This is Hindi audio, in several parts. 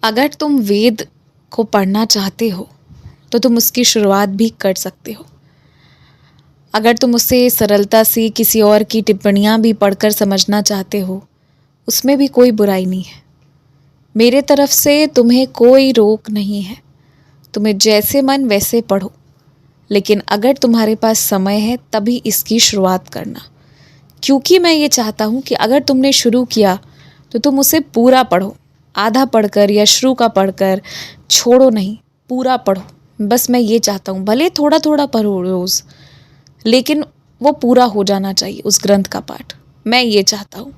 अगर तुम वेद को पढ़ना चाहते हो तो तुम उसकी शुरुआत भी कर सकते हो। अगर तुम उसे सरलता से किसी और की टिप्पणियाँ भी पढ़कर समझना चाहते हो, उसमें भी कोई बुराई नहीं है। मेरे तरफ से तुम्हें कोई रोक नहीं है। तुम्हें जैसे मन वैसे पढ़ो, लेकिन अगर तुम्हारे पास समय है तभी इसकी शुरुआत करना, क्योंकि मैं ये चाहता हूँ कि अगर तुमने शुरू किया तो तुम उसे पूरा पढ़ो। आधा पढ़कर या शुरू का पढ़कर छोड़ो नहीं, पूरा पढ़ो। बस मैं ये चाहता हूँ, भले थोड़ा थोड़ा पढ़ो रोज़, लेकिन वो पूरा हो जाना चाहिए उस ग्रंथ का पाठ। मैं ये चाहता हूँ।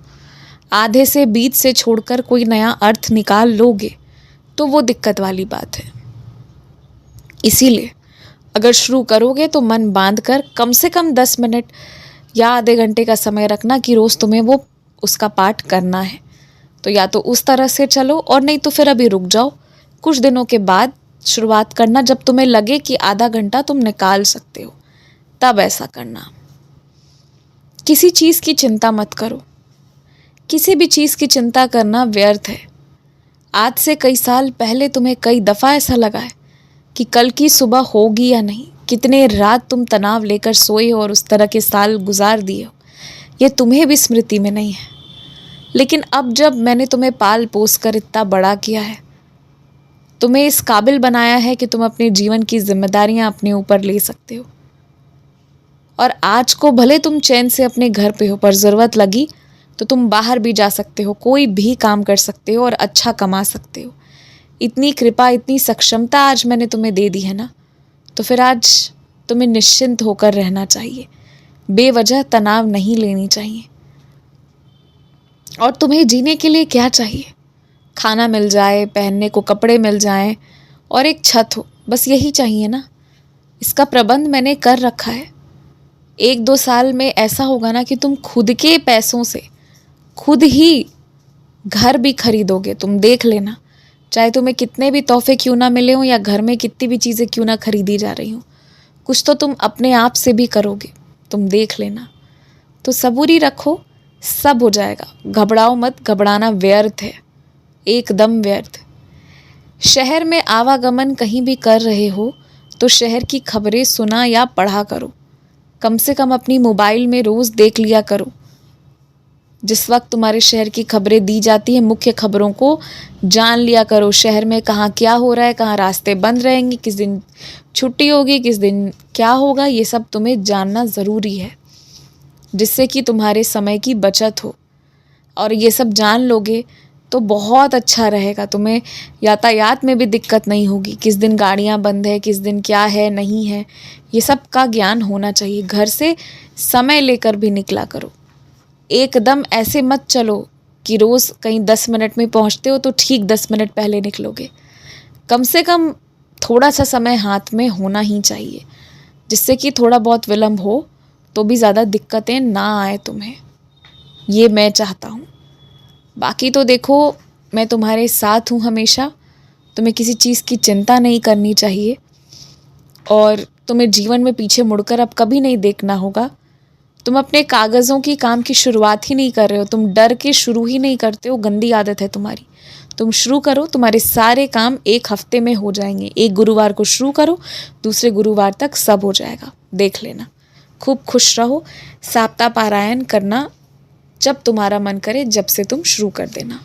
आधे से बीच से छोड़कर कोई नया अर्थ निकाल लोगे तो वो दिक्कत वाली बात है। इसीलिए अगर शुरू करोगे तो मन बांध कर कम से कम 10 मिनट या आधे घंटे का समय रखना कि रोज़ तुम्हें वो उसका पाठ करना है। तो या तो उस तरह से चलो, और नहीं तो फिर अभी रुक जाओ, कुछ दिनों के बाद शुरुआत करना। जब तुम्हें लगे कि आधा घंटा तुम निकाल सकते हो तब ऐसा करना। किसी चीज़ की चिंता मत करो। किसी भी चीज़ की चिंता करना व्यर्थ है। आज से कई साल पहले तुम्हें कई दफ़ा ऐसा लगा है कि कल की सुबह होगी या नहीं। कितने रात तुम तनाव लेकर सोए हो और उस तरह के साल गुजार दिए हो, ये तुम्हें भी स्मृति में नहीं है। लेकिन अब जब मैंने तुम्हें पाल पोस कर इतना बड़ा किया है, तुम्हें इस काबिल बनाया है कि तुम अपने जीवन की जिम्मेदारियां अपने ऊपर ले सकते हो, और आज को भले तुम चैन से अपने घर पे हो, पर ज़रूरत लगी तो तुम बाहर भी जा सकते हो, कोई भी काम कर सकते हो और अच्छा कमा सकते हो। इतनी कृपा, इतनी सक्षमता आज मैंने तुम्हें दे दी है ना, तो फिर आज तुम्हें निश्चिंत होकर रहना चाहिए। बेवजह तनाव नहीं लेनी चाहिए। और तुम्हें जीने के लिए क्या चाहिए? खाना मिल जाए, पहनने को कपड़े मिल जाएं और एक छत हो, बस यही चाहिए ना। इसका प्रबंध मैंने कर रखा है। 1-2 साल में ऐसा होगा ना कि तुम खुद के पैसों से खुद ही घर भी खरीदोगे। तुम देख लेना, चाहे तुम्हें कितने भी तोहफे क्यों ना मिले हों या घर में कितनी भी चीज़ें क्यों ना खरीदी जा रही हों, कुछ तो तुम अपने आप से भी करोगे। तुम देख लेना। तो सबूरी रखो, सब हो जाएगा। घबराओ मत, घबराना व्यर्थ है, एकदम व्यर्थ। शहर में आवागमन कहीं भी कर रहे हो तो शहर की खबरें सुना या पढ़ा करो। कम से कम अपनी मोबाइल में रोज़ देख लिया करो। जिस वक्त तुम्हारे शहर की खबरें दी जाती हैं, मुख्य खबरों को जान लिया करो। शहर में कहाँ क्या हो रहा है, कहाँ रास्ते बंद रहेंगे, किस दिन छुट्टी होगी, किस दिन क्या होगा, ये सब तुम्हें जानना ज़रूरी है, जिससे कि तुम्हारे समय की बचत हो। और ये सब जान लोगे तो बहुत अच्छा रहेगा। तुम्हें यातायात में भी दिक्कत नहीं होगी, किस दिन गाड़ियाँ बंद है, किस दिन क्या है नहीं है, ये सब का ज्ञान होना चाहिए। घर से समय लेकर भी निकला करो। एकदम ऐसे मत चलो कि रोज़ कहीं 10 मिनट में पहुँचते हो तो ठीक 10 मिनट पहले निकलोगे। कम से कम थोड़ा सा समय हाथ में होना ही चाहिए, जिससे कि थोड़ा बहुत विलम्ब हो तो भी ज़्यादा दिक्कतें ना आए तुम्हें। ये मैं चाहता हूँ। बाकी तो देखो, मैं तुम्हारे साथ हूँ हमेशा। तुम्हें किसी चीज़ की चिंता नहीं करनी चाहिए, और तुम्हें जीवन में पीछे मुड़कर अब कभी नहीं देखना होगा। तुम अपने कागज़ों की काम की शुरुआत ही नहीं कर रहे हो। तुम डर के शुरू ही नहीं करते हो, गंदी आदत है तुम्हारी। तुम शुरू करो, तुम्हारे सारे काम 1 हफ्ते में हो जाएंगे। एक गुरुवार को शुरू करो, दूसरे गुरुवार तक सब हो जाएगा, देख लेना। खूब खुश रहो। सप्ताह पारायण करना जब तुम्हारा मन करे, जब से तुम शुरू कर देना।